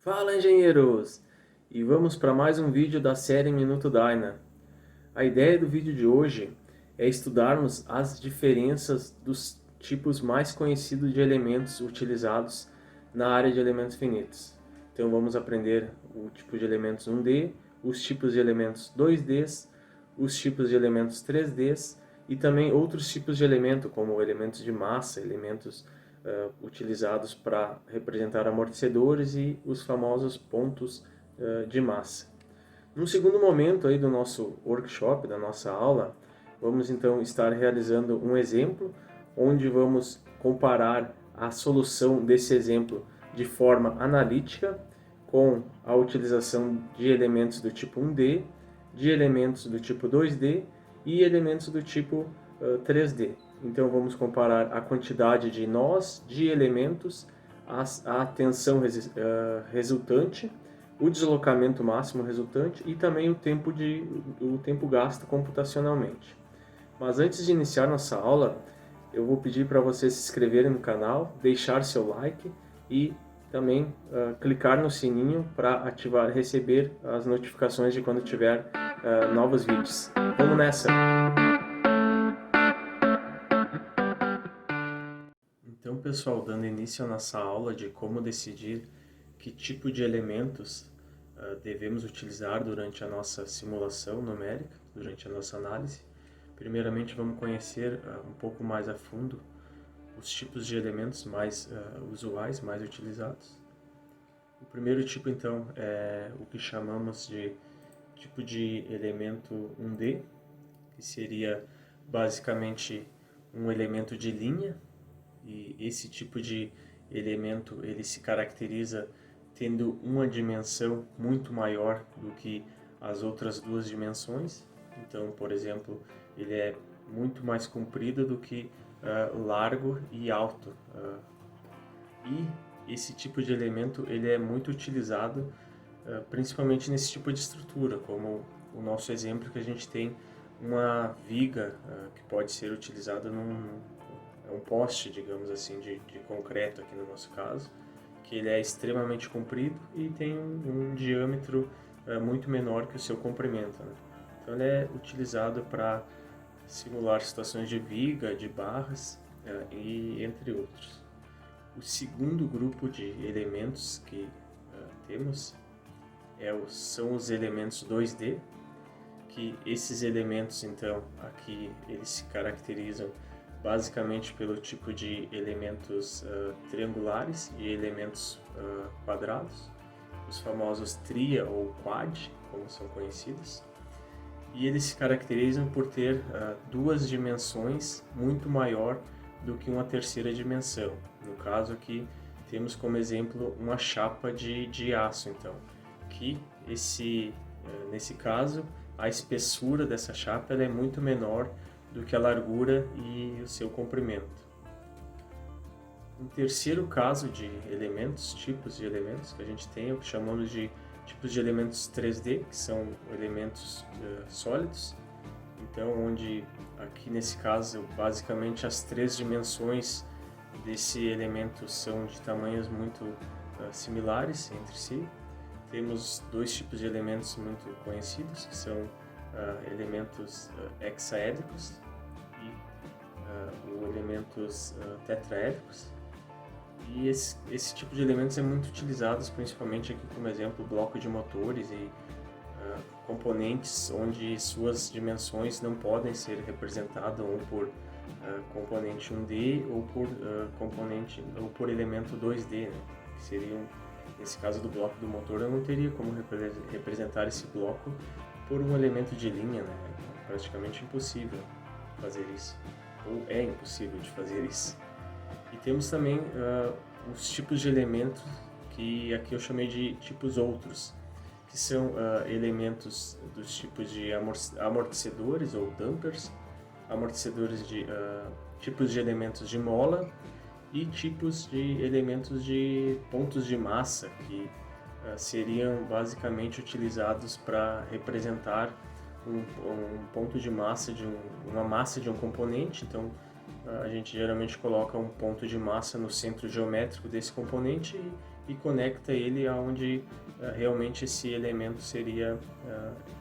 Fala, engenheiros! E vamos para mais um vídeo da série Minuto Dyna. A ideia do vídeo de hoje é estudarmos as diferenças dos tipos mais conhecidos de elementos utilizados na área de elementos finitos. Então vamos aprender o tipo de elementos 1D, os tipos de elementos 2Ds, os tipos de elementos 3Ds e também outros tipos de elemento, como elementos de massa, elementos utilizados para representar amortecedores e os famosos pontos de massa. No segundo momento aí do nosso workshop, da nossa aula, vamos então estar realizando um exemplo onde vamos comparar a solução desse exemplo de forma analítica com a utilização de elementos do tipo 1D, de elementos do tipo 2D e elementos do tipo 3D. Então vamos comparar a quantidade de nós, de elementos, a tensão resultante, o deslocamento máximo resultante e também o tempo gasto computacionalmente. Mas antes de iniciar nossa aula, eu vou pedir para você se inscrever no canal, deixar seu like e também clicar no sininho para receber as notificações de quando tiver novos vídeos. Vamos nessa! Então, pessoal, dando início à nossa aula de como decidir que tipo de elementos devemos utilizar durante a nossa simulação numérica, durante a nossa análise. Primeiramente, vamos conhecer um pouco mais a fundo os tipos de elementos mais usuais, mais utilizados. O primeiro tipo, então, é o que chamamos de tipo de elemento 1D, que seria basicamente um elemento de linha, e esse tipo de elemento ele se caracteriza tendo uma dimensão muito maior do que as outras duas dimensões. Então, por exemplo, ele é muito mais comprido do que largo e alto. E esse tipo de elemento ele é muito utilizado principalmente nesse tipo de estrutura, como o nosso exemplo que a gente tem uma viga que pode ser utilizada um poste, digamos assim, de concreto aqui no nosso caso, que ele é extremamente comprido e tem um diâmetro muito menor que o seu comprimento, né? Então ele é utilizado para simular situações de viga, de barras e entre outros. O segundo grupo de elementos que temos são os elementos 2D, que esses elementos, então, aqui eles se caracterizam basicamente pelo tipo de elementos triangulares e elementos quadrados, os famosos tria ou quad, como são conhecidos, e eles se caracterizam por ter duas dimensões muito maior do que uma terceira dimensão. No caso aqui temos como exemplo uma chapa de aço, então, que nesse caso a espessura dessa chapa ela é muito menor do que a largura e o seu comprimento. Um terceiro caso de elementos, tipos de elementos que a gente tem é o que chamamos de tipos de elementos 3D, que são elementos sólidos. Então, onde aqui nesse caso, basicamente as três dimensões desse elemento são de tamanhos muito similares entre si. Temos dois tipos de elementos muito conhecidos, que são elementos hexaédricos e elementos tetraédricos. E esse tipo de elementos é muito utilizados principalmente aqui como exemplo bloco de motores e componentes onde suas dimensões não podem ser representadas ou por componente 1D ou por elemento 2D, né? Que seriam, nesse caso do bloco do motor, eu não teria como representar esse bloco por um elemento de linha, né? É praticamente impossível fazer isso, ou é impossível de fazer isso. E temos também os tipos de elementos que aqui eu chamei de tipos outros, que são elementos dos tipos de amortecedores ou dampers, amortecedores de tipos de elementos de mola e tipos de elementos de pontos de massa que seriam basicamente utilizados para representar um ponto de massa uma massa de um componente. Então a gente geralmente coloca um ponto de massa no centro geométrico desse componente e conecta ele aonde realmente esse elemento seria,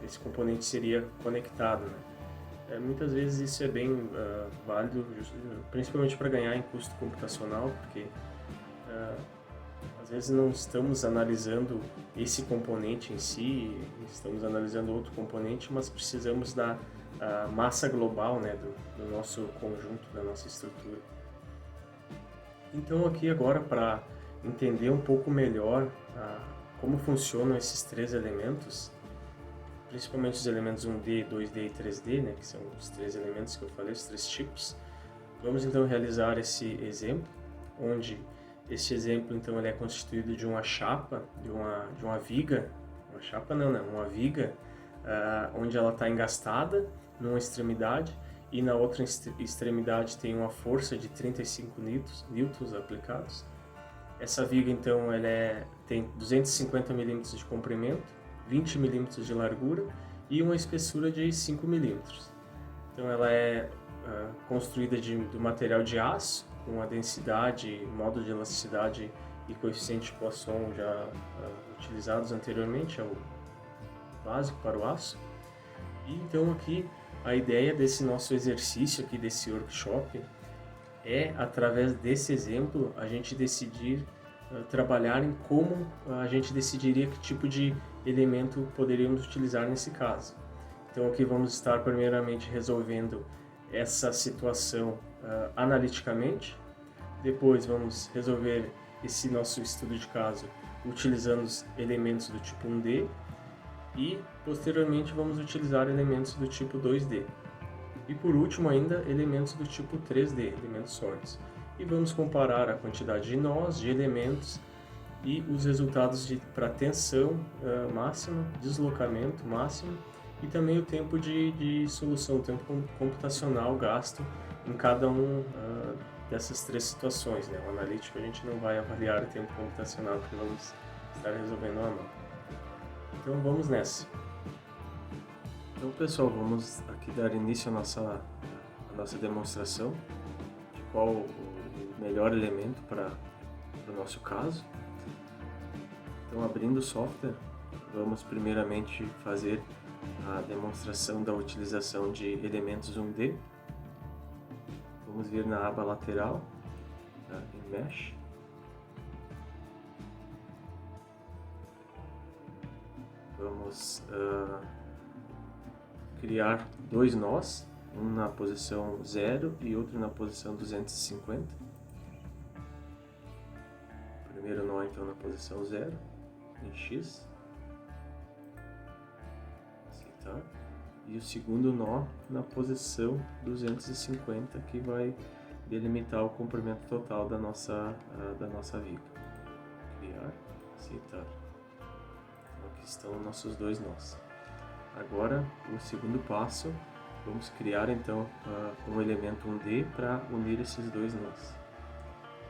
esse componente seria conectado, né? Muitas vezes isso é bem válido, principalmente para ganhar em custo computacional, porque às vezes não estamos analisando esse componente em si, estamos analisando outro componente, mas precisamos da massa global, né, do nosso conjunto, da nossa estrutura. Então aqui agora, para entender um pouco melhor como funcionam esses três elementos, principalmente os elementos 1D, 2D e 3D, né, que são os três elementos que eu falei, os três tipos, vamos então realizar esse exemplo, onde este exemplo então ele é constituído de uma chapa, de uma viga, uma chapa não, uma viga, onde ela está engastada numa extremidade e na outra extremidade tem uma força de 35 newtons aplicados. Essa viga então tem 250 milímetros de comprimento, 20 milímetros de largura e uma espessura de 5 milímetros. Então ela é construída do material de aço, com a densidade, módulo de elasticidade e coeficiente de Poisson já utilizados anteriormente, é o básico para o aço. E então aqui a ideia desse nosso exercício aqui, desse workshop, é através desse exemplo a gente decidir trabalhar em como a gente decidiria que tipo de elemento poderíamos utilizar nesse caso. Então aqui vamos estar primeiramente resolvendo essa situação analiticamente, depois vamos resolver esse nosso estudo de caso utilizando os elementos do tipo 1D e posteriormente vamos utilizar elementos do tipo 2D. E por último ainda, elementos do tipo 3D, elementos sólidos. E vamos comparar a quantidade de nós, de elementos e os resultados para tensão máxima, deslocamento máximo e também o tempo de solução, o tempo computacional gasto em cada dessas três situações, né? O analítico a gente não vai avaliar o tempo computacional porque vamos estar resolvendo a mão. Então vamos nessa. Então pessoal, vamos aqui dar início à nossa demonstração de qual o melhor elemento para o nosso caso. Então abrindo o software, vamos primeiramente fazer a demonstração da utilização de elementos 1D. Vamos vir na aba lateral, em Mesh. Vamos criar dois nós, um na posição 0 e outro na posição 250. O primeiro nó então na posição 0, em X. Aceitar. E o segundo nó na posição 250, que vai delimitar o comprimento total da nossa viga. Criar, aceitar. Então aqui estão nossos dois nós. Agora, o segundo passo, vamos criar então um elemento 1D para unir esses dois nós.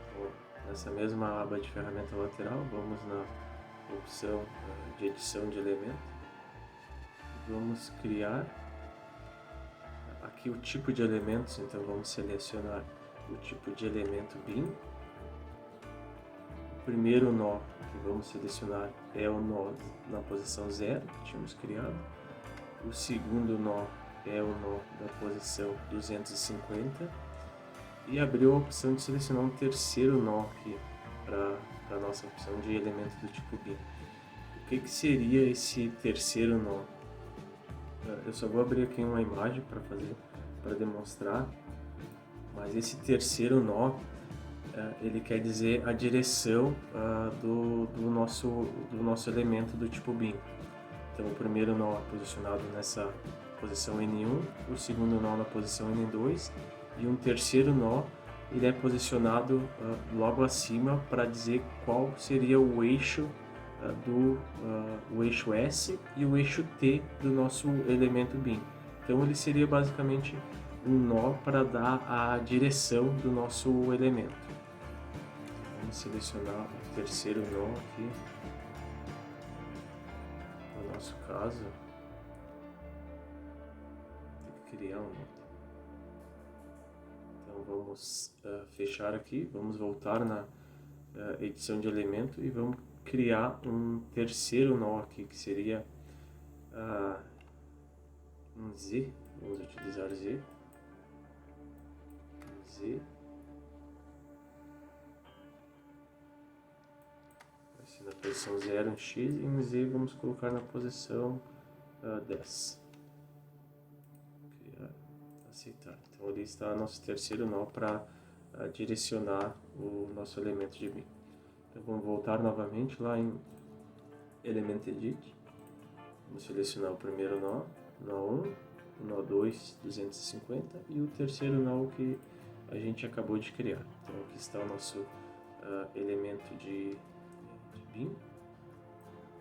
Então, nessa mesma aba de ferramenta lateral, vamos na opção de edição de elemento. Vamos criar aqui o tipo de elementos, então vamos selecionar o tipo de elemento BIM. O primeiro nó que vamos selecionar é o nó na posição 0 que tínhamos criado. O segundo nó é o nó da posição 250 e abriu a opção de selecionar um terceiro nó aqui para a nossa opção de elemento do tipo BIM. O que seria esse terceiro nó? Eu só vou abrir aqui uma imagem para demonstrar, mas esse terceiro nó ele quer dizer a direção do nosso elemento do tipo BIM. Então o primeiro nó posicionado nessa posição N1, o segundo nó na posição N2 e um terceiro nó ele é posicionado logo acima para dizer qual seria o eixo o eixo S e o eixo T do nosso elemento BIM. Então ele seria basicamente um nó para dar a direção do nosso elemento. Vamos selecionar o terceiro nó aqui. No nosso caso, tem que criar um nó. Então vamos fechar aqui, vamos voltar na edição de elemento e vamos criar um terceiro nó aqui, que seria um Z. Vamos utilizar Z. Z. Vai ser na posição 0 em X, e em Z vamos colocar na posição 10. Criar, aceitar. Então ali está nosso terceiro nó para direcionar o nosso elemento de BIM. Então vamos voltar novamente lá em Element Edit. Vamos selecionar o primeiro nó 1, o nó 2, 250 e o terceiro nó que a gente acabou de criar. Então aqui está o nosso elemento de BIM.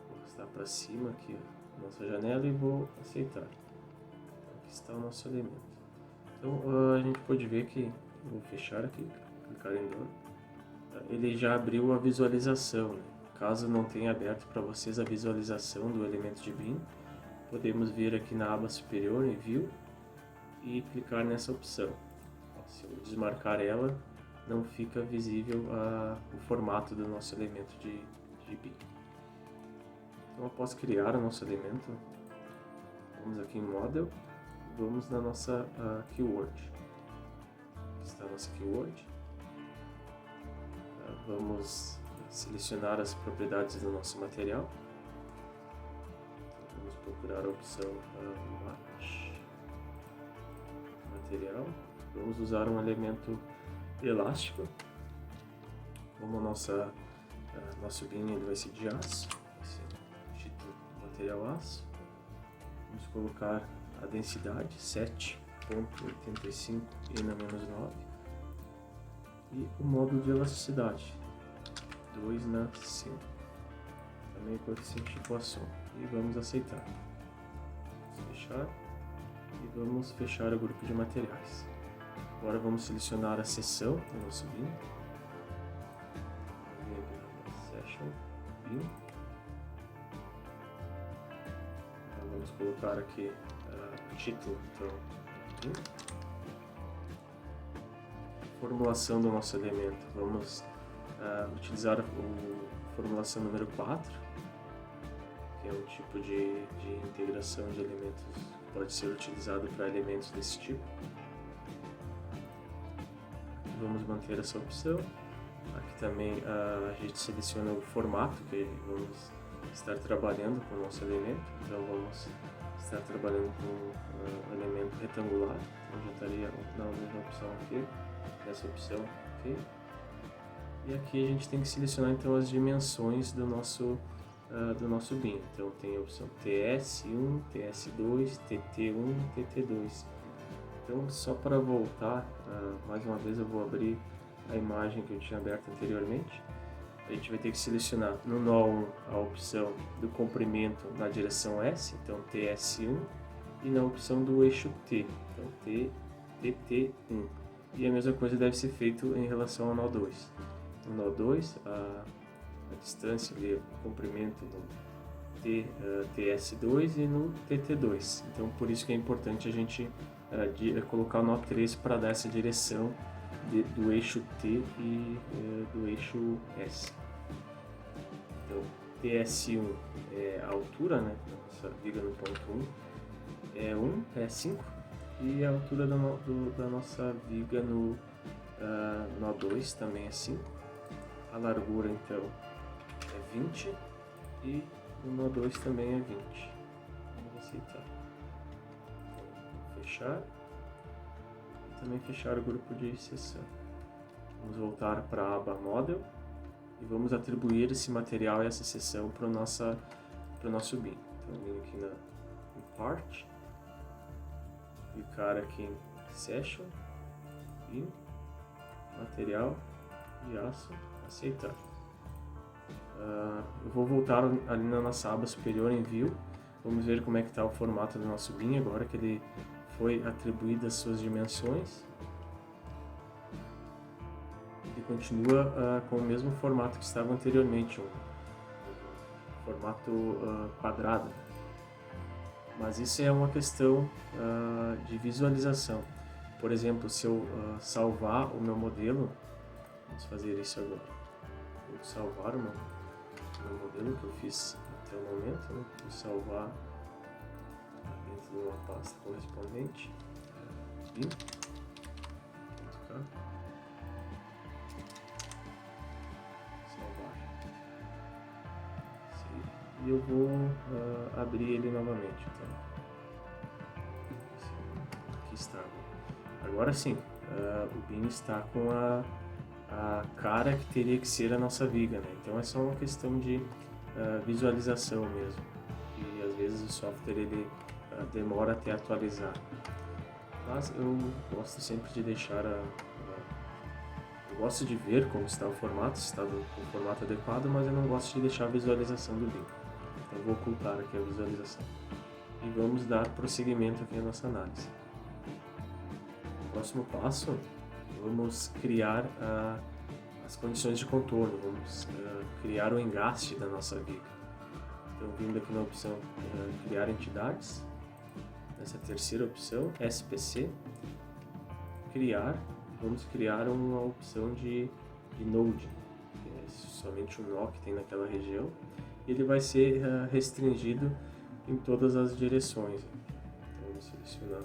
Vou arrastar para cima aqui a nossa janela e vou aceitar. Então, aqui está o nosso elemento. Então a gente pode ver que, vou fechar aqui, clicar em Done, ele já abriu a visualização, né? Caso não tenha aberto para vocês a visualização do elemento de BIM, podemos vir aqui na aba superior em View e clicar nessa opção. Se eu desmarcar ela, não fica visível o formato do nosso elemento de BIM. Então, após criar o nosso elemento, vamos aqui em Model, vamos na nossa Keyword. Aqui está a nossa Keyword. Vamos selecionar as propriedades do nosso material. Então, vamos procurar a opção Match Material. Vamos usar um elemento elástico. Como nosso BIM ele vai ser de aço, vai ser título material aço. Vamos colocar a densidade 7.85 e/-9 e o módulo de elasticidade 2/5, também coeficiente de Poisson, e vamos aceitar. Vamos fechar e vamos fechar o grupo de materiais. Agora vamos selecionar a seção do nosso BIM. Section BIM. Vamos colocar aqui o título, então, BIM. Formulação do nosso elemento. Vamos utilizar a formulação número 4, que é um tipo de integração de elementos que pode ser utilizado para elementos desse tipo. Vamos manter essa opção. Aqui também a gente seleciona o formato que vamos estar trabalhando com o nosso elemento. Então vamos estar trabalhando com um elemento retangular. Então já estaria na mesma opção aqui, nessa opção aqui. E aqui a gente tem que selecionar então as dimensões do nosso BIM. Então tem a opção TS1, TS2, TT1, TT2. Então, só para voltar, mais uma vez eu vou abrir a imagem que eu tinha aberto anteriormente. A gente vai ter que selecionar no nó 1 a opção do comprimento na direção S, então TS1, e na opção do eixo T, então TT1. E a mesma coisa deve ser feito em relação ao nó 2. No nó 2, a distância ali, o comprimento no TS2 e no TT2. Então, por isso que é importante a gente colocar o nó 3 para dar essa direção do eixo T e do eixo S. Então, TS1 é a altura, né, da nossa viga no ponto 1, é 5, e a altura da nossa viga no nó 2 também é 5. A largura, então, é 20 e o nó 2 também é 20. Vamos aceitar. Vou fechar e também fechar o grupo de seção. Vamos voltar para a aba Model e vamos atribuir esse material e essa seção para o nosso BIM. Então, vim aqui em Part, clicar aqui em Section, BIM, Material e Aço, aceitar. Eu vou voltar ali na nossa aba superior em View. Vamos ver como é que está o formato do nosso BIM agora que ele foi atribuído as suas dimensões. Ele continua com o mesmo formato que estava anteriormente, um formato quadrado. Mas isso é uma questão de visualização. Por exemplo, se eu salvar o meu modelo, vamos fazer isso agora. vou salvar o meu modelo que eu fiz até o momento, né? Vou salvar dentro de uma pasta correspondente, bin.k, salvar, e eu vou abrir ele novamente. Então, aqui está. Agora sim, o bin está com a cara que teria que ser a nossa viga, né? Então é só uma questão de visualização mesmo, e às vezes o software ele demora até atualizar, mas eu gosto sempre de deixar eu gosto de ver como está o formato, se está com o formato adequado, mas eu não gosto de deixar a visualização do bin, então vou ocultar aqui a visualização e vamos dar prosseguimento aqui à nossa análise. No próximo passo, vamos criar as condições de contorno, vamos criar o engaste da nossa viga. Então, vindo aqui na opção criar entidades, nessa terceira opção, SPC, criar, vamos criar uma opção de node, que é somente um nó que tem naquela região, e ele vai ser restringido em todas as direções. Então, vamos selecionar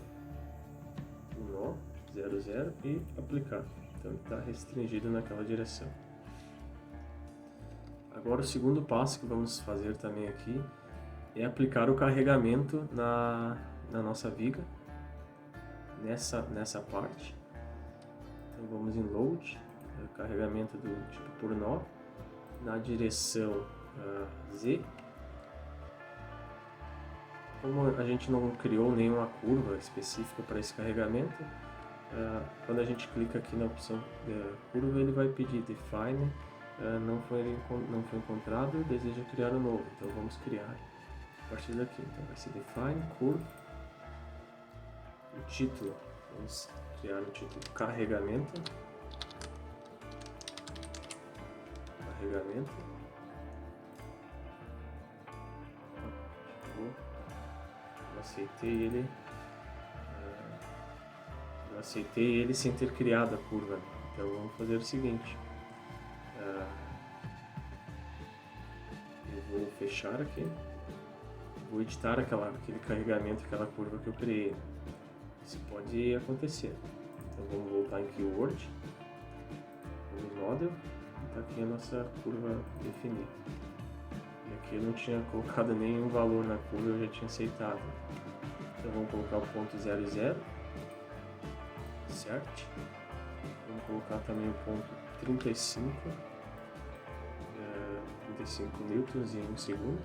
o nó 00 e aplicar. Então ele está restringido naquela direção. Agora o segundo passo que vamos fazer também aqui é aplicar o carregamento na nossa viga, nessa parte. Então vamos em load, carregamento do tipo por nó, na direção Z. Como a gente não criou nenhuma curva específica para esse carregamento, quando a gente clica aqui na opção curva, ele vai pedir define, não foi encontrado, deseja criar um novo. Então vamos criar a partir daqui. Então vai ser define curve. O título, vamos criar o título carregamento. Eu aceitei ele sem ter criado a curva. Então vamos fazer o seguinte, eu vou fechar aqui, vou editar aquele carregamento, aquela curva que eu criei. Isso pode acontecer. Então vamos voltar em Keyword, no Model, e está aqui a nossa curva definida. E aqui eu não tinha colocado nenhum valor na curva, eu já tinha aceitado. Então vamos colocar o ponto 00, certo? Vamos colocar também o ponto 35 newtons em 1 segundo.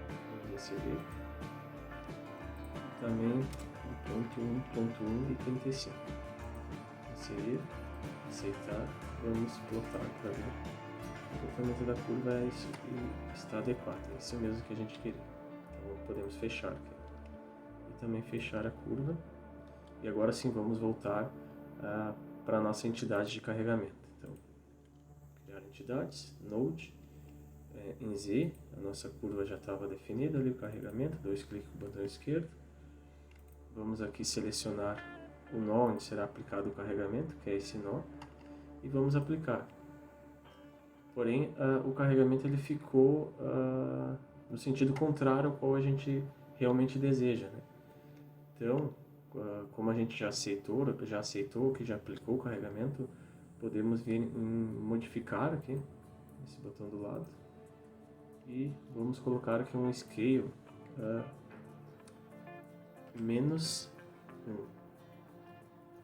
Vamos receber. E também o ponto 1.1 e 35. Inserir, aceitar, vamos plotar para ver. O comportamento da curva é isso que está adequado, é isso mesmo que a gente queria. Então podemos fechar aqui. E também fechar a curva. E agora sim vamos voltar para a nossa entidade de carregamento. Então, criar entidades, node, em Z, a nossa curva já estava definida ali, o carregamento, 2 cliques com o botão esquerdo. Vamos aqui selecionar o nó onde será aplicado o carregamento, que é esse nó, e vamos aplicar. Porém, o carregamento ele ficou no sentido contrário ao qual a gente realmente deseja, né? Então, como a gente já aceitou que já aplicou o carregamento, podemos vir em modificar aqui, esse botão do lado, e vamos colocar aqui um scale menos 1.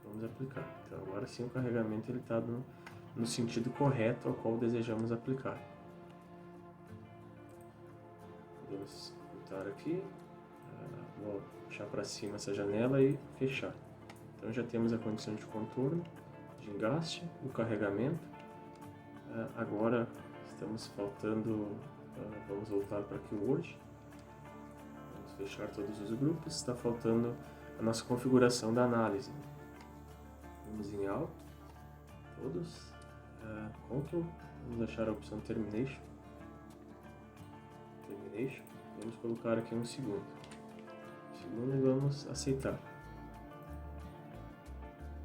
Vamos aplicar. Então agora sim o carregamento ele está no sentido correto ao qual desejamos aplicar. Vamos voltar aqui, vou puxar para cima essa janela e fechar. Então já temos a condição de contorno, de engaste, o carregamento. Agora estamos faltando, vamos voltar para Keyword, vamos fechar todos os grupos, está faltando a nossa configuração da análise. Vamos em All, todos, Ctrl, vamos achar a opção Termination, vamos colocar aqui 1 segundo. E vamos aceitar.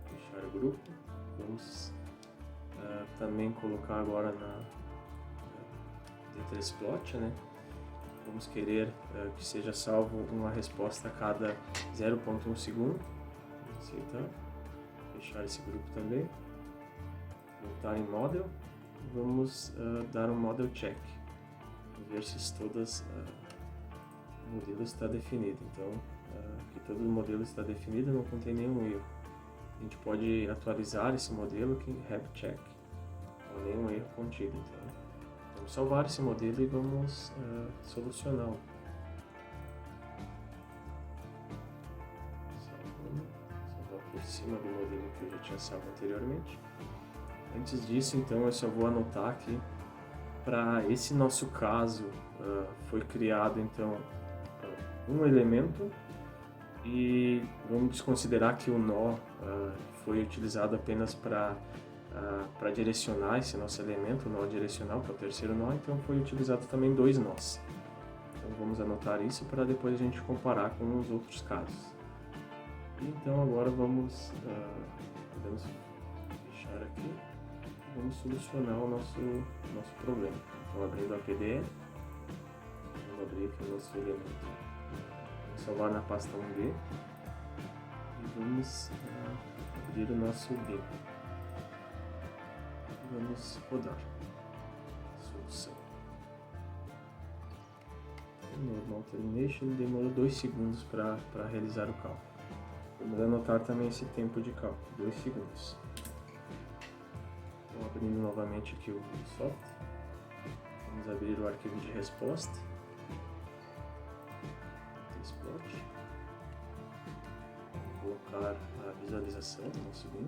Fechar o grupo. Vamos também colocar agora na dataSplot, né? Vamos querer que seja salvo uma resposta a cada 0,1 segundo. Aceitar. Fechar esse grupo também. Voltar em Model. Vamos dar um Model Check. Ver se todas o modelo está definido. Então, que todo o modelo está definido, não contém nenhum erro. A gente pode atualizar esse modelo aqui em Have Check. Não há nenhum erro contido. Então, vamos salvar esse modelo e vamos solucioná-lo. Salvar por cima do modelo que eu já tinha salvo anteriormente. Antes disso, então, eu só vou anotar aqui, para esse nosso caso, foi criado, então, um elemento e vamos desconsiderar que o nó foi utilizado apenas para direcionar esse nosso elemento, o nó direcional, que é o terceiro nó, então foi utilizado também 2 nós. Então vamos anotar isso para depois a gente comparar com os outros casos. E então agora podemos fechar aqui. Vamos solucionar o nosso problema. Então, abrindo a PDE, vamos abrir aqui o nosso elemento. Vamos salvar na pasta 1D e vamos abrir o nosso bin. E vamos rodar. Solução. Normal termination, demorou 2 segundos para realizar o cálculo. Vamos anotar também esse tempo de cálculo, 2 segundos. Então, abrindo novamente aqui o software, vamos abrir o arquivo de resposta, Datasploit, vamos colocar a visualização do nosso bin,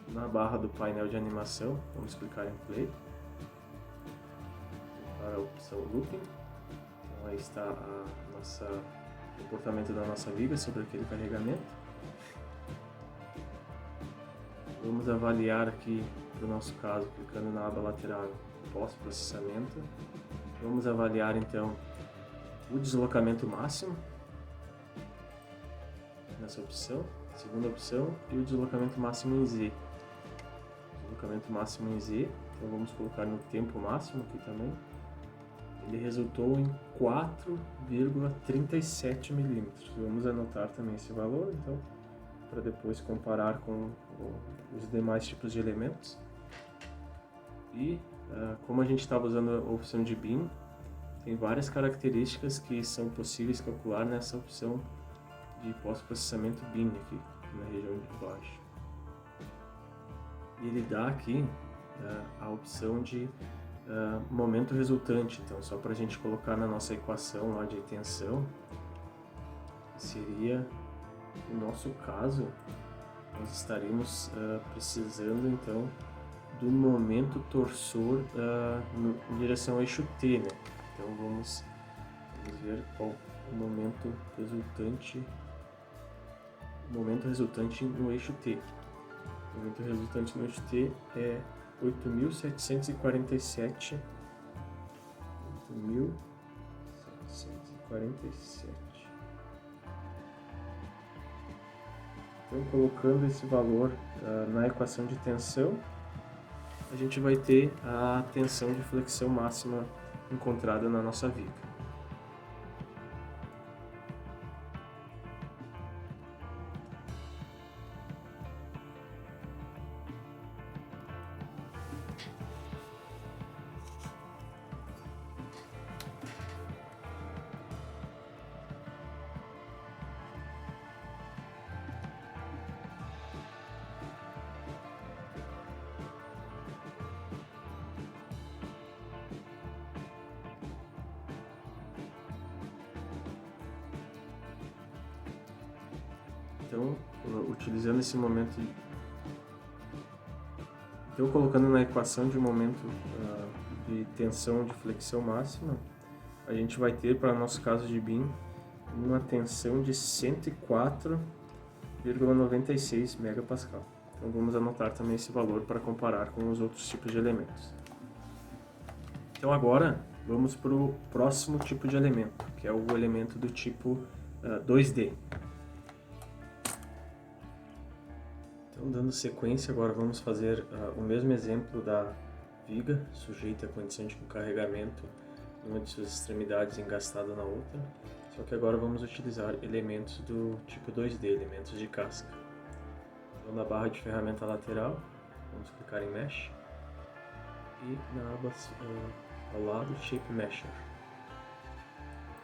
na barra do painel de animação, vamos clicar em Play, para a opção Looping. Então aí está o comportamento da nossa viga sobre aquele carregamento. Vamos avaliar aqui, no nosso caso, clicando na aba lateral pós-processamento. Vamos avaliar então o deslocamento máximo nessa opção, segunda opção, e o deslocamento máximo em Z. Deslocamento máximo em Z, então vamos colocar no tempo máximo aqui também. Ele resultou em 4,37 milímetros. Vamos anotar também esse valor, então, para depois comparar com os demais tipos de elementos. E como a gente estava usando a opção de bin, tem várias características que são possíveis calcular nessa opção de pós-processamento bin aqui, na região de baixo. E ele dá aqui a opção de momento resultante, então só para a gente colocar na nossa equação lá de tensão, seria, no nosso caso, nós estaríamos precisando então do momento torsor em direção ao eixo T, né? Então vamos ver qual o momento resultante no eixo T. O momento resultante no eixo T é 8.747. Então, colocando esse valor na equação de tensão, a gente vai ter a tensão de flexão máxima encontrada na nossa viga. Então, utilizando esse momento, colocando na equação de momento de tensão de flexão máxima, a gente vai ter, para nosso caso de bin, uma tensão de 104,96 megapascal. Então vamos anotar também esse valor para comparar com os outros tipos de elementos. Então agora vamos para o próximo tipo de elemento, que é o elemento do tipo 2D. Então, dando sequência, agora vamos fazer o mesmo exemplo da viga, sujeita à condição de carregamento em uma de suas extremidades engastada na outra, só que agora vamos utilizar elementos do tipo 2D, elementos de casca. Então, na barra de ferramenta lateral, vamos clicar em Mesh e na aba ao lado, Shape Mesher.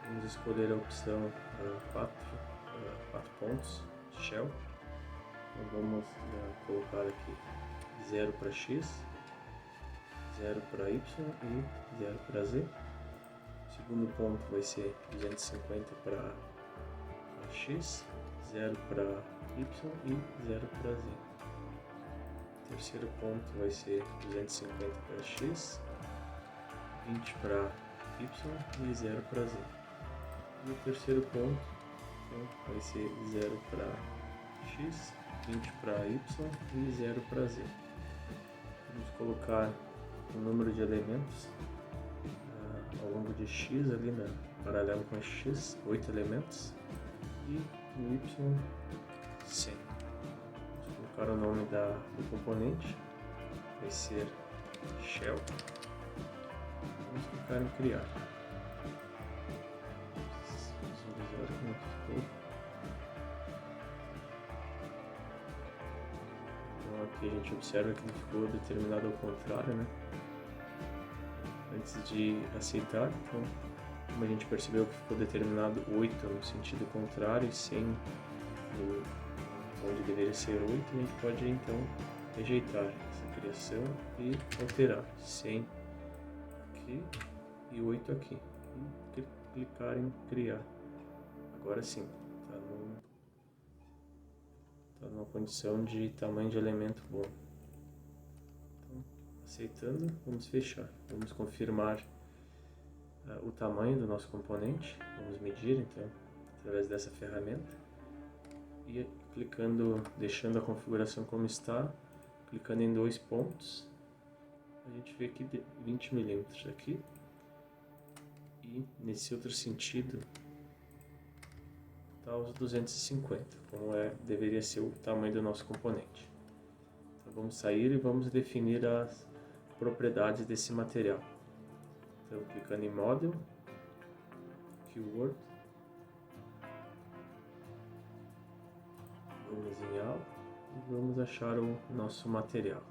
Vamos escolher a opção 4 pontos, Shell. Então, vamos colocar aqui 0 para X, 0 para Y e 0 para Z. O segundo ponto vai ser 250 para X, 0 para Y e 0 para Z. O terceiro ponto vai ser 250 para X, 20 para Y e 0 para Z. E o terceiro ponto vai ser 0 para X, 20 para Y e 0 para Z. Vamos colocar o número de elementos ao longo de X ali paralelo com X, 8 elementos, e no Y 100. Vamos colocar o nome do componente, vai ser Shell. Vamos clicar em criar. Vamos visualizar como ficou. Então aqui a gente observa que ele ficou determinado ao contrário, né? Antes de aceitar, então, como a gente percebeu que ficou determinado 8 no sentido contrário e 100 onde deveria ser 8, a gente pode então rejeitar essa criação e alterar 100 aqui e 8 aqui e clicar em criar. Agora sim, está numa condição de tamanho de elemento bom. Aceitando, vamos fechar. Vamos confirmar o tamanho do nosso componente. Vamos medir, então, através dessa ferramenta. E clicando, deixando a configuração como está, clicando em 2 pontos, a gente vê aqui 20 milímetros aqui. E nesse outro sentido, está os 250, como deveria ser o tamanho do nosso componente. Então, vamos sair e vamos definir as propriedades desse material. Então, clicando em Model, Keyword, vamos em All e vamos achar o nosso material.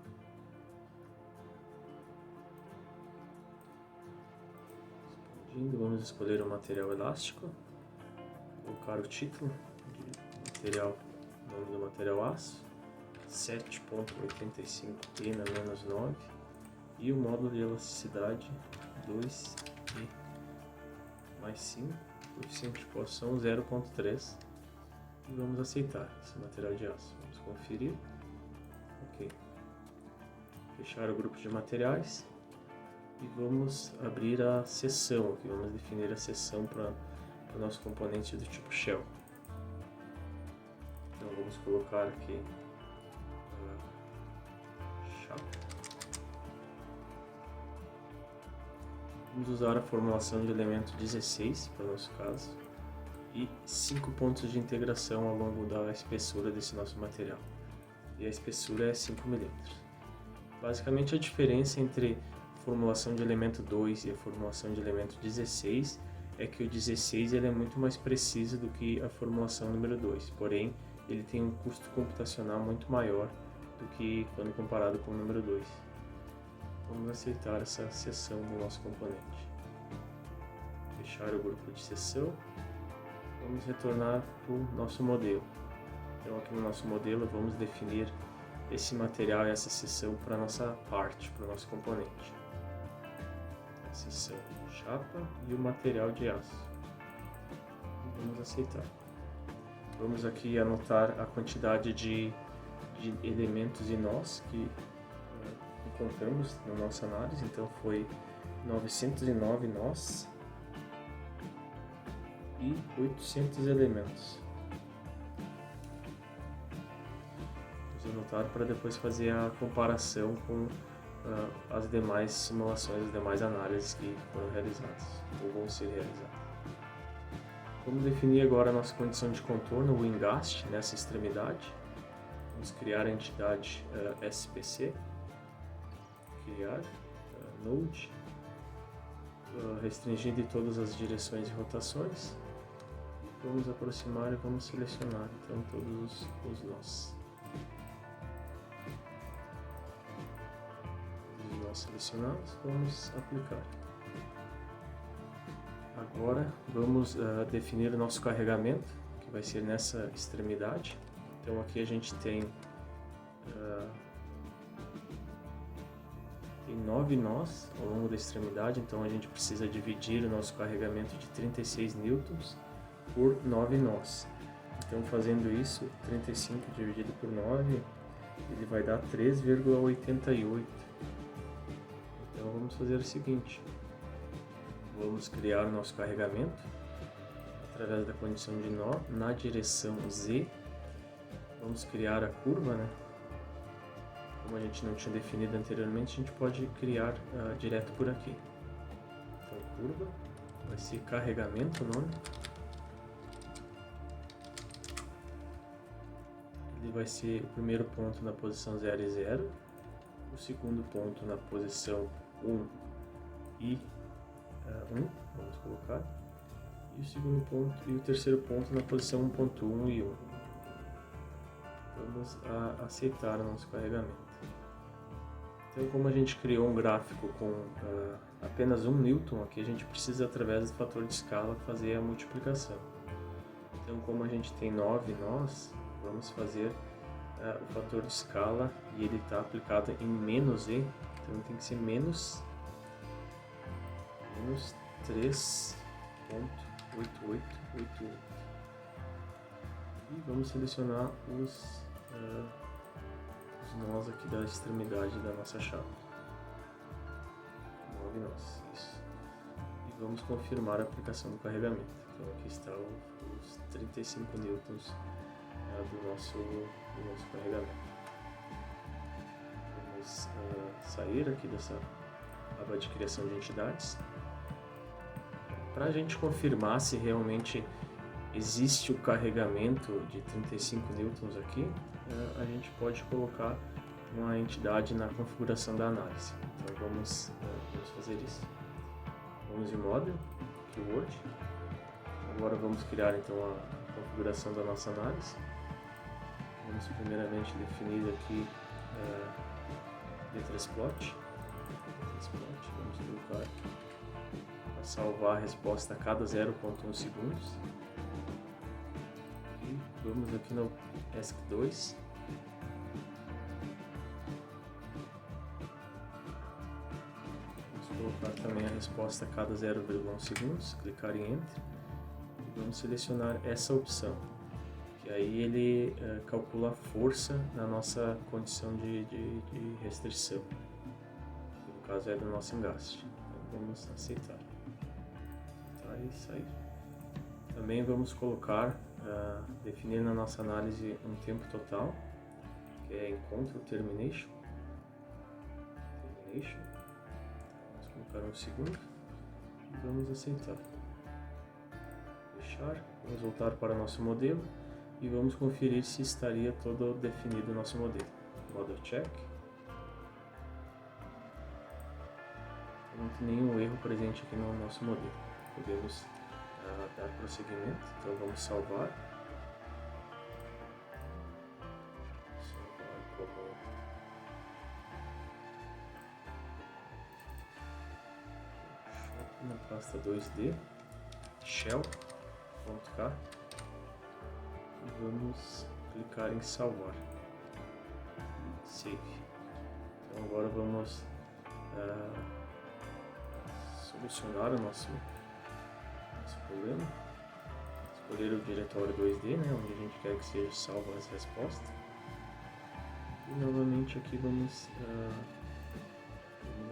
Expandindo, vamos escolher o material elástico, colocar o título de material, nome do material aço, 7.85 ENA-9. E o módulo de elasticidade 2E mais 5, coeficiente de posição 0.3, e vamos aceitar esse material de aço. Vamos conferir, ok, fechar o grupo de materiais e vamos abrir a seção aqui, vamos definir a seção para o nosso componente do tipo Shell. Então vamos colocar aqui chapa. Vamos usar a formulação de elemento 16, para o nosso caso, e 5 pontos de integração ao longo da espessura desse nosso material. E a espessura é 5 mm. Basicamente, a diferença entre a formulação de elemento 2 e a formulação de elemento 16 é que o 16 ele é muito mais preciso do que a formulação número 2, porém, ele tem um custo computacional muito maior do que quando comparado com o número 2. Vamos aceitar essa seção do nosso componente. Fechar o grupo de seção. Vamos retornar para o nosso modelo. Então aqui no nosso modelo vamos definir esse material e essa seção para a nossa parte, para o nosso componente. A seção chapa e o material de aço. Vamos aceitar. Vamos aqui anotar a quantidade de elementos e nós que encontramos na nossa análise. Então foi 909 nós e 800 elementos. Vamos anotar para depois fazer a comparação com as demais simulações, as demais análises que foram realizadas ou vão ser realizadas. Vamos definir agora a nossa condição de contorno, o engaste nessa extremidade. Vamos criar a entidade SPC, criar node, restringir de todas as direções e rotações. Vamos aproximar e vamos selecionar então todos os nós. Os nós selecionados, vamos aplicar. Agora vamos definir o nosso carregamento, que vai ser nessa extremidade. Então aqui a gente tem 9 nós ao longo da extremidade, então a gente precisa dividir o nosso carregamento de 36 newtons por 9 nós. Então fazendo isso, 35 dividido por 9, ele vai dar 3,88. Então vamos fazer o seguinte, vamos criar o nosso carregamento através da condição de nó na direção Z. Vamos criar a curva, né? Como a gente não tinha definido anteriormente, a gente pode criar direto por aqui. Então, curva, vai ser carregamento o nome. Ele vai ser o primeiro ponto na posição 0 e 0, o segundo ponto na posição 1 e 1, vamos colocar, e o segundo ponto e o terceiro ponto na posição 1.1 e 1. Vamos aceitar o nosso carregamento. Então, como a gente criou um gráfico com apenas 1 newton, aqui a gente precisa, através do fator de escala, fazer a multiplicação. Então, como a gente tem 9 nós, vamos fazer o fator de escala e ele está aplicado em menos E, então tem que ser menos 3,8888. E vamos selecionar os nós aqui da extremidade da nossa chave. 9 nós, isso. E vamos confirmar a aplicação do carregamento. Então aqui está os 35 newtons do nosso carregamento. Vamos sair aqui dessa aba de criação de entidades. Para a gente confirmar se realmente existe o carregamento de 35 newtons aqui, a gente pode colocar uma entidade na configuração da análise. Então vamos fazer isso. Vamos em Model, Keyword. Agora vamos criar então a configuração da nossa análise. Vamos primeiramente definir aqui letras plot. Vamos colocar para salvar a resposta a cada 0,1 segundos. E vamos aqui no ESC2. Vamos colocar também a resposta a cada 0,1 segundos, clicar em Enter. E vamos selecionar essa opção, que aí ele calcula a força na nossa condição de restrição, que no caso é do nosso engaste. Então vamos aceitar. E sair. Também vamos colocar, definir na nossa análise um tempo total, que é Encontro Termination. Vamos colocar 1 segundo e vamos aceitar. Fechar. Vamos voltar para o nosso modelo e vamos conferir se estaria todo definido o nosso modelo. Model Check. Não tem nenhum erro presente aqui no nosso modelo. Podemos dar prosseguimento, então vamos salvar. Na pasta 2D, shell.k, e vamos clicar em salvar. Save. Então agora vamos solucionar o nosso problema, escolher o diretório 2D, né, onde a gente quer que seja salva as respostas, e novamente aqui vamos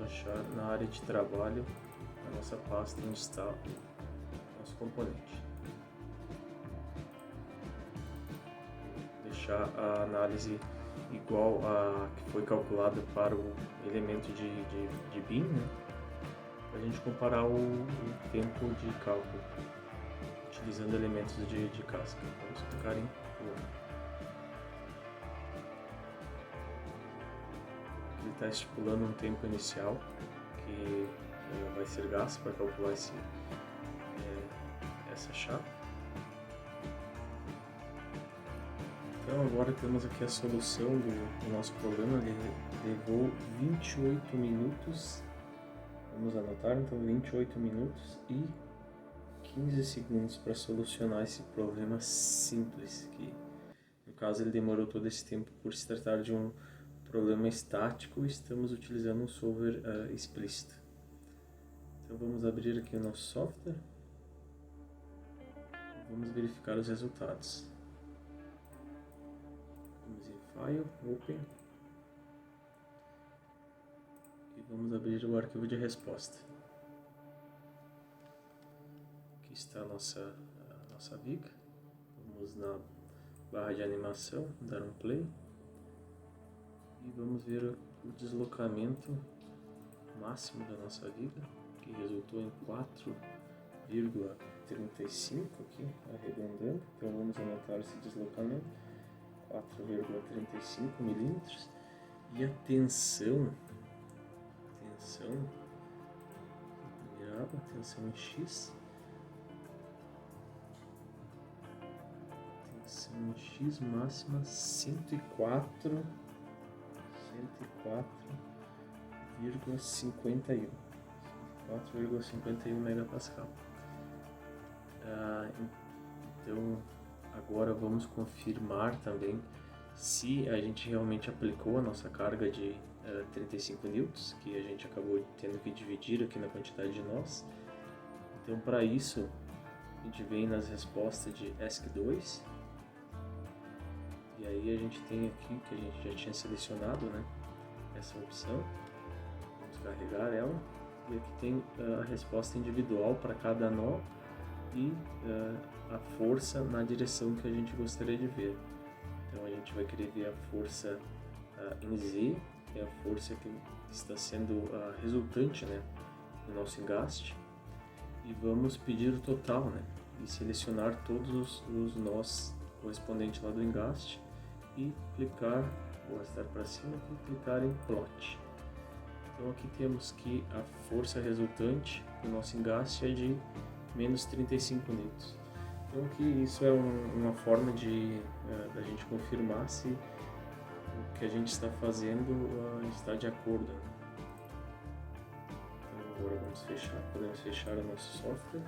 achar na área de trabalho a nossa pasta onde está o nosso componente. Deixar a análise igual a que foi calculada para o elemento de BIM, né? Para a gente comparar o tempo de cálculo utilizando elementos de casca. Vamos clicar em está estipulando um tempo inicial que vai ser gasto para calcular essa chapa. Então agora temos aqui a solução do nosso problema. Ele levou 28 minutos, vamos anotar então, 28 minutos e 15 segundos para solucionar esse problema simples, que no caso ele demorou todo esse tempo por se tratar de um problema estático e estamos utilizando um solver explícito. Então vamos abrir aqui o nosso software, vamos verificar os resultados. Vamos em File, Open, e vamos abrir o arquivo de resposta. Aqui está a nossa viga. Vamos na barra de animação, dar um play e vamos ver o deslocamento máximo da nossa viga, que resultou em 4,35 aqui, arredondando. Então vamos anotar esse deslocamento, 4,35 milímetros. E a tensão tensão em X, tensão em X máxima 104,51 megapascal. Então agora vamos confirmar também se a gente realmente aplicou a nossa carga de 35 newtons, que a gente acabou tendo que dividir aqui na quantidade de nós. Então para isso a gente vem nas respostas de ESC2, e aí a gente tem aqui que a gente já tinha selecionado, né, essa opção. Vamos carregar ela, e aqui tem a resposta individual para cada nó e a força na direção que a gente gostaria de ver. Então a gente vai querer ver a força em Z, que é a força que está sendo resultante, né, do nosso engaste, e vamos pedir o total, né, e selecionar todos os nós correspondentes lá do engaste e clicar, vou arrastar para cima e clicar em plot. Então aqui temos que a força resultante do nosso engaste é de menos 35 newtons. Então aqui isso é uma forma de da gente confirmar se o que a gente está fazendo está de acordo. Então agora podemos fechar o nosso software.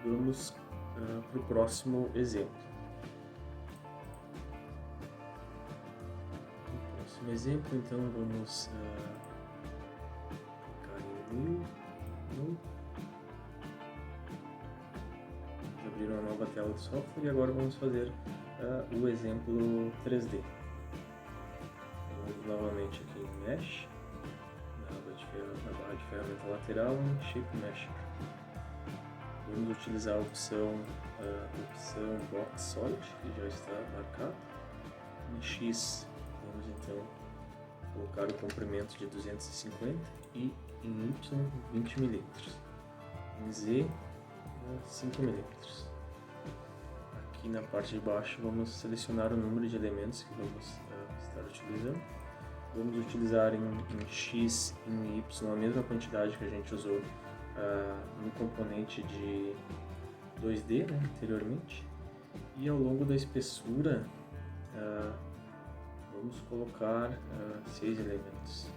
Vamos para o próximo exemplo. No próximo exemplo, então, vamos clicar em New. Abrir uma nova tela de software e agora vamos fazer o exemplo 3D. Vamos novamente aqui em Mesh, na barra de ferramenta lateral, em Shape Mesher. Vamos utilizar a opção Box Solid, que já está marcada. Em X, vamos então colocar o comprimento de 250 e em Y 20 mm. Em Z, 5 mm. Aqui na parte de baixo vamos selecionar o número de elementos que vamos estar utilizando. Vamos utilizar em X e em Y a mesma quantidade que a gente usou no componente de 2D, né, anteriormente. E ao longo da espessura vamos colocar 6 elementos.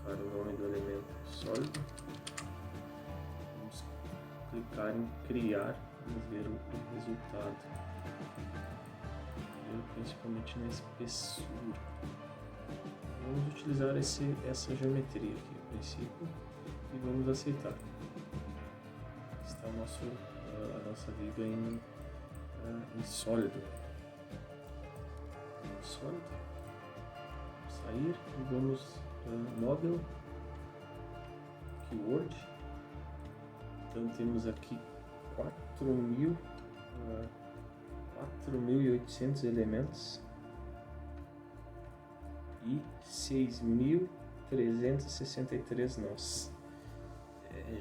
Vou colocar o nome do elemento sólido. Vamos clicar em criar, vamos ver o resultado. Principalmente na espessura. Vamos utilizar essa geometria aqui a princípio e vamos aceitar. Está a nossa viga em sólido. Sólido. Sair e vamos Model, Keyword. Então temos aqui 4.800 elementos e 6.363 nós.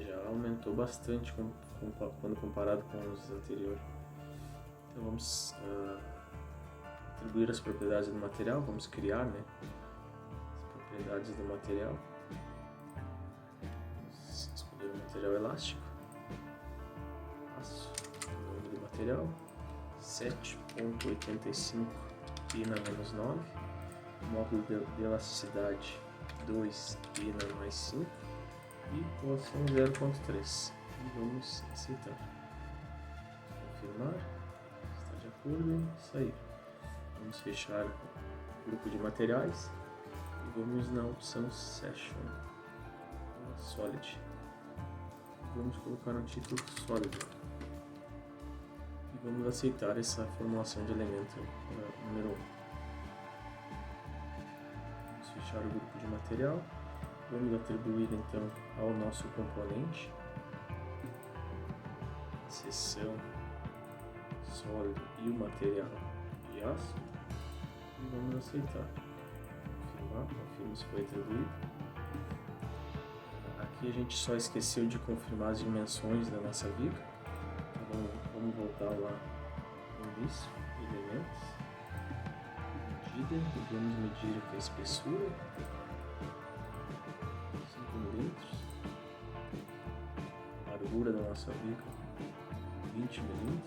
Já aumentou bastante quando comparado com os anteriores. Então vamos atribuir as propriedades do material, vamos criar, né, propriedades do material. Vamos escolher o material elástico. Aço, o nome do material, 7,85 π na menos 9. Módulo de elasticidade 2 π na mais 5. E relação 0,3. E vamos aceitar. Confirmar. Está de acordo e sair. Vamos fechar o grupo de materiais e vamos na opção Session, Solid. Vamos colocar um título sólido e vamos aceitar essa formulação de elemento número 1. Vamos fechar o grupo de material, vamos atribuir então ao nosso componente a seção sólido e o material de aço e vamos aceitar. Confirma se foi atribuído. Aqui a gente só esqueceu de confirmar as dimensões da nossa viga. Então vamos voltar lá no início, elementos, medida, vamos medir aqui a espessura, 5 mm, largura da nossa viga, 20 mm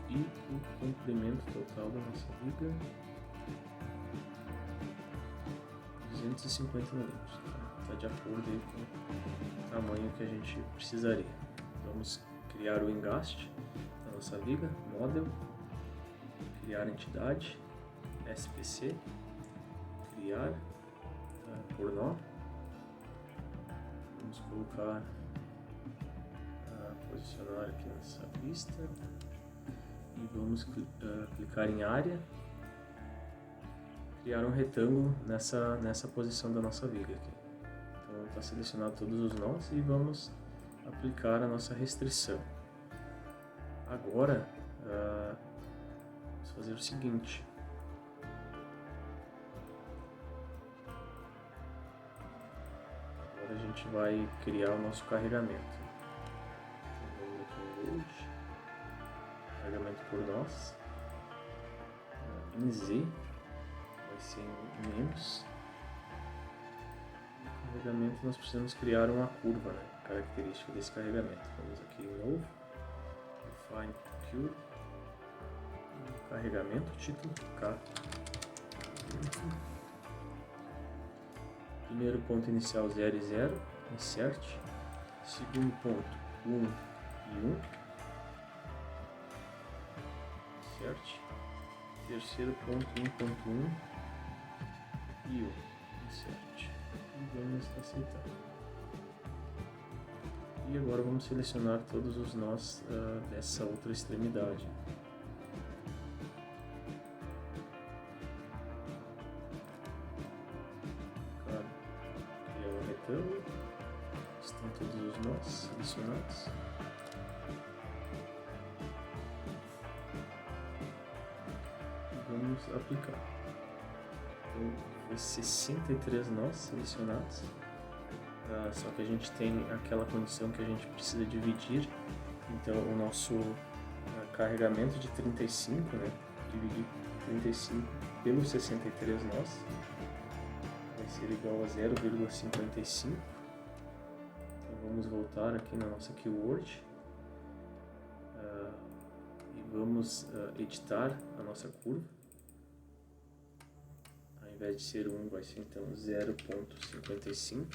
e o comprimento total da nossa viga, 250 mm. Está de acordo aí com o tamanho que a gente precisaria. Vamos criar o engaste da nossa viga, Model, criar entidade, SPC, criar por nó. Vamos colocar, posicionar aqui nessa lista e vamos clicar em área, criar um retângulo nessa posição da nossa viga aqui. Então está selecionado todos os nós e vamos aplicar a nossa restrição. Agora vamos fazer o seguinte. Agora a gente vai criar o nosso carregamento. Então, vamos aqui em Load, carregamento por nós, em Z, vai ser em menos. No carregamento nós precisamos criar uma curva, né, característica desse carregamento. Vamos aqui em Novo, Define Cure, carregamento, título K. Primeiro ponto inicial 0 e 0, insert. Segundo ponto 1 e 1, insert. Terceiro ponto 1.1 e 1, insert. E vamos aceitar. E agora vamos selecionar todos os nós dessa outra extremidade. Criar um retângulo. Estão todos os nós selecionados. E vamos aplicar. Então, foi 63 nós selecionados. Só que a gente tem aquela condição que a gente precisa dividir. Então o nosso carregamento de 35, né, dividir 35 pelos 63 nós vai ser igual a 0,55. Então vamos voltar aqui na nossa keyword e vamos editar a nossa curva. Ao invés de ser 1, vai ser então 0,55.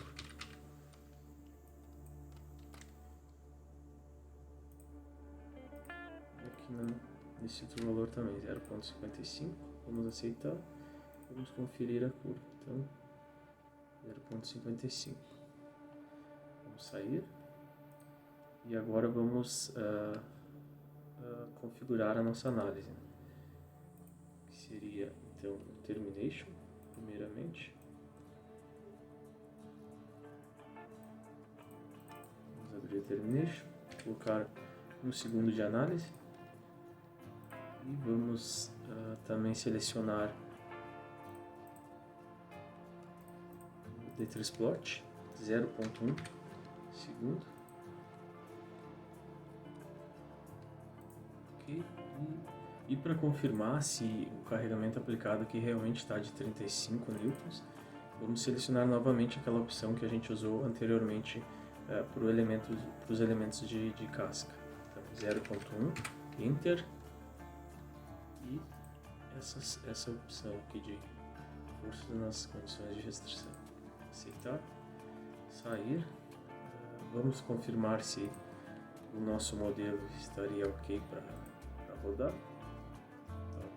Nesse outro valor também, 0,55. Vamos aceitar. Vamos conferir a curva. Então, 0,55. Vamos sair. E agora vamos configurar a nossa análise. Que seria, então, o Termination, primeiramente. Vamos abrir o Termination. Colocar um segundo de análise. E vamos também selecionar o DTransplot 0.1 segundo. Okay. E para confirmar se o carregamento aplicado aqui realmente está de 35 newtons, Vamos selecionar novamente aquela opção que a gente usou anteriormente para os elementos de casca. Então, 0.1, Enter, e essa opção aqui de força nas condições de restrição. Aceitar, sair. Vamos confirmar se o nosso modelo estaria ok para rodar. Tá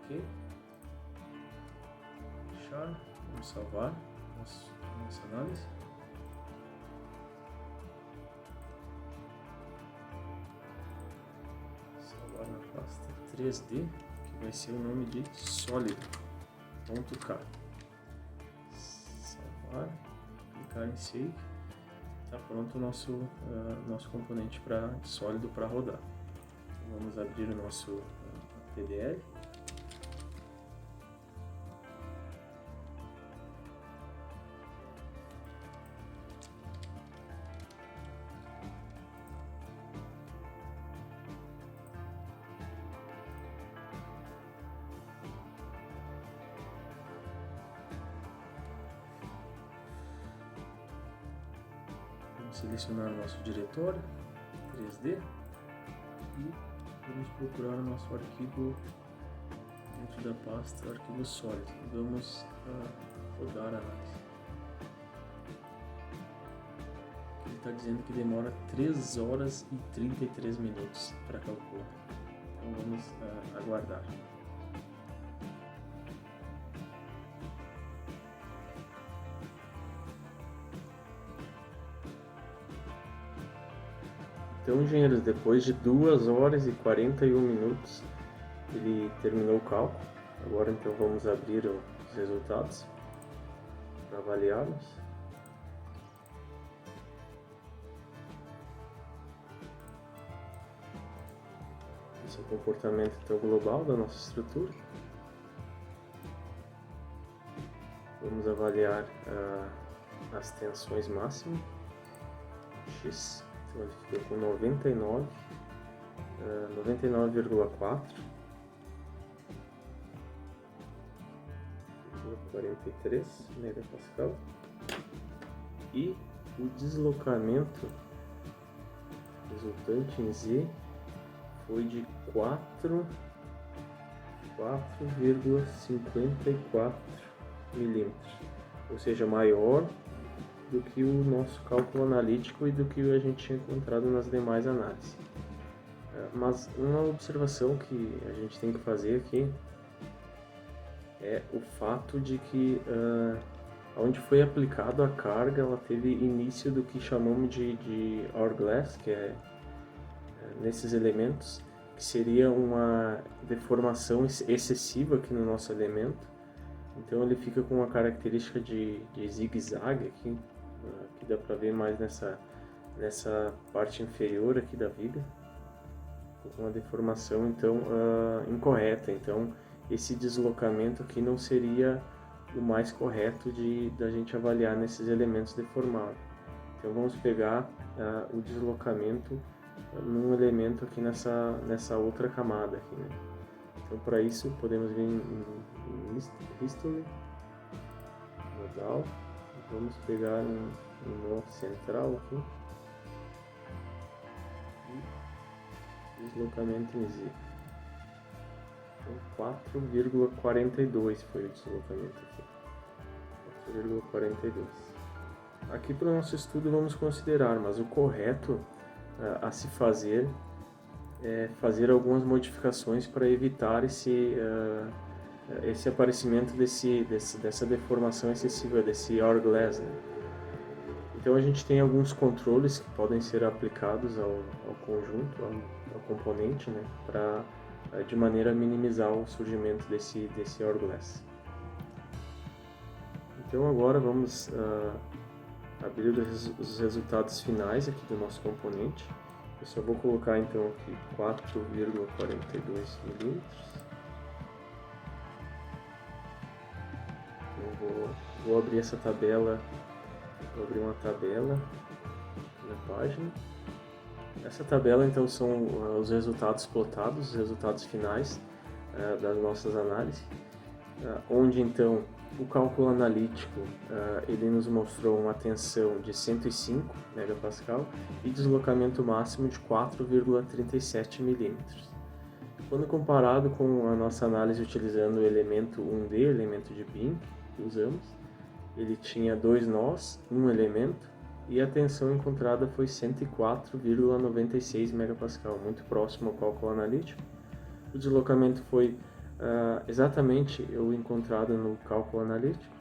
ok. Fechar. Vamos salvar nossa análise. Salvar na pasta 3D, que vai ser o nome de sólido.k. Salvar, clicar em Save. Está pronto o nosso componente sólido para rodar. Então, vamos abrir o nosso PDL. Selecionar o nosso diretório 3D e vamos procurar o nosso arquivo dentro da pasta arquivo sólido e vamos rodar a análise. Ele está dizendo que demora 3 horas e 33 minutos para calcular, então vamos aguardar. Então, engenheiros, depois de 2 horas e 41 minutos, ele terminou o cálculo. Agora, então, vamos abrir os resultados para avaliarmos. Esse é o comportamento então, global da nossa estrutura. Vamos avaliar as tensões máximas. X. Então ele ficou com 99,4, 43 megapascal, e o deslocamento resultante em Z foi de 4,54 milímetros, ou seja, maior do que o nosso cálculo analítico e do que a gente tinha encontrado nas demais análises. Mas uma observação que a gente tem que fazer aqui é o fato de que onde foi aplicado a carga, ela teve início do que chamamos de hourglass, que é nesses elementos, que seria uma deformação excessiva aqui no nosso elemento. Então ele fica com uma característica de zigue-zague aqui, que dá para ver mais nessa parte inferior aqui da viga, com uma deformação então incorreta. Então esse deslocamento aqui não seria o mais correto da gente avaliar nesses elementos deformados. Então vamos pegar o deslocamento num elemento aqui nessa outra camada aqui, né? Então para isso podemos vir em History, Modal, vamos pegar no nó central aqui e deslocamento em Z. Então 4,42 foi o deslocamento aqui, 4,42. Aqui para o nosso estudo vamos considerar, mas o correto a se fazer é fazer algumas modificações para evitar esse aparecimento dessa deformação excessiva, desse hourglass, né? Então a gente tem alguns controles que podem ser aplicados ao conjunto, ao componente, né, de maneira a minimizar o surgimento desse hourglass. Então agora vamos abrir os resultados finais aqui do nosso componente. Eu só vou colocar então aqui 4,42 milímetros. Eu vou abrir essa tabela, vou abrir uma tabela na página. Essa tabela então são os resultados plotados, os resultados finais das nossas análises, onde então O cálculo analítico, ele nos mostrou uma tensão de 105 MPa e deslocamento máximo de 4,37 milímetros. Quando comparado com a nossa análise utilizando o elemento 1D, elemento de BIM que usamos, ele tinha 2 nós, um elemento, e a tensão encontrada foi 104,96 MPa, muito próximo ao cálculo analítico. O deslocamento foi exatamente o encontrado no cálculo analítico,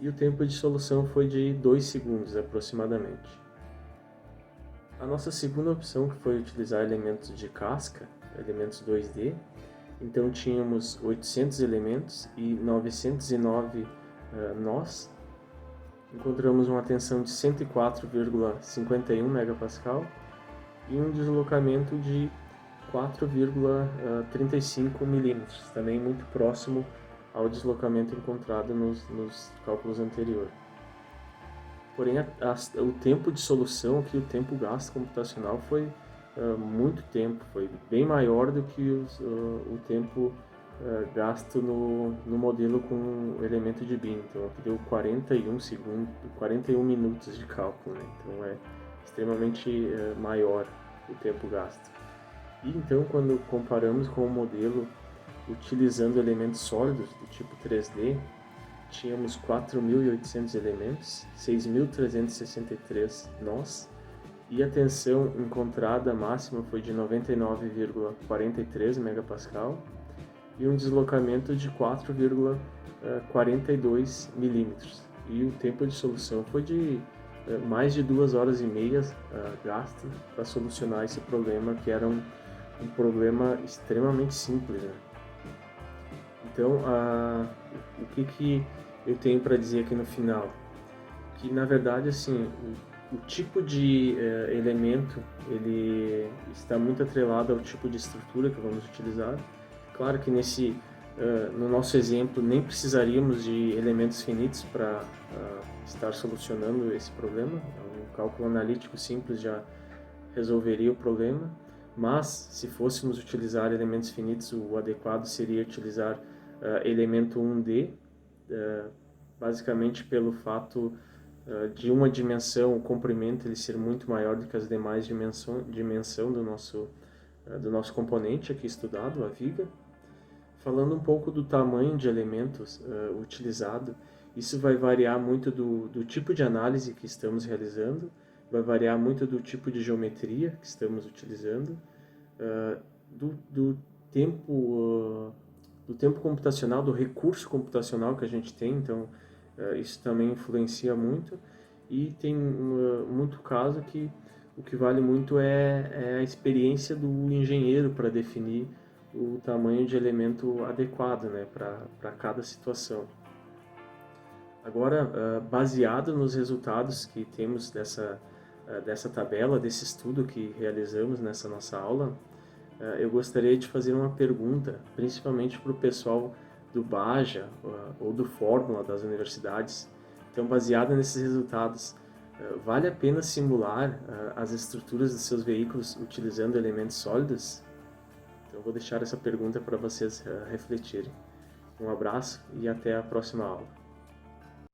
e o tempo de solução foi de 2 segundos aproximadamente. A nossa segunda opção, que foi utilizar elementos de casca, elementos 2D, então tínhamos 800 elementos e 909 nós. Encontramos uma tensão de 104,51 MPa e um deslocamento de 4,35 milímetros, também muito próximo ao deslocamento encontrado nos cálculos anteriores. Porém, o tempo de solução, aqui, o tempo gasto computacional foi muito tempo, foi bem maior do que o tempo gasto no modelo com o elemento de BIM. Então aqui deu 41 segundos, 41 minutos de cálculo, né? Então é extremamente maior o tempo gasto. E então, quando comparamos com o modelo utilizando elementos sólidos do tipo 3D, tínhamos 4.800 elementos, 6.363 nós, e a tensão encontrada máxima foi de 99,43 MPa e um deslocamento de 4,42 milímetros. E o tempo de solução foi de mais de 2 horas e meia gasto para solucionar esse problema, que era um problema extremamente simples, né? Então, o que eu tenho para dizer aqui no final? Que, na verdade, assim, o tipo de elemento, ele está muito atrelado ao tipo de estrutura que vamos utilizar. Claro que no nosso exemplo, nem precisaríamos de elementos finitos para estar solucionando esse problema. Um cálculo analítico simples já resolveria o problema. Mas, se fôssemos utilizar elementos finitos, o adequado seria utilizar elemento 1D, basicamente pelo fato de uma dimensão, o comprimento, ele ser muito maior do que as demais dimensão do nosso componente aqui estudado, a viga. Falando um pouco do tamanho de elementos utilizado, isso vai variar muito do tipo de análise que estamos realizando, vai variar muito do tipo de geometria que estamos utilizando, do tempo computacional, do recurso computacional que a gente tem. Então isso também influencia muito, e tem muito caso que o que vale muito é a experiência do engenheiro para definir o tamanho de elemento adequado, né, para cada situação. Agora, baseado nos resultados que temos dessa tabela, desse estudo que realizamos nessa nossa aula, eu gostaria de fazer uma pergunta, principalmente para o pessoal do Baja ou do Fórmula das universidades. Então, baseado nesses resultados, vale a pena simular as estruturas dos seus veículos utilizando elementos sólidos? Então, eu vou deixar essa pergunta para vocês refletirem. Um abraço e até a próxima aula.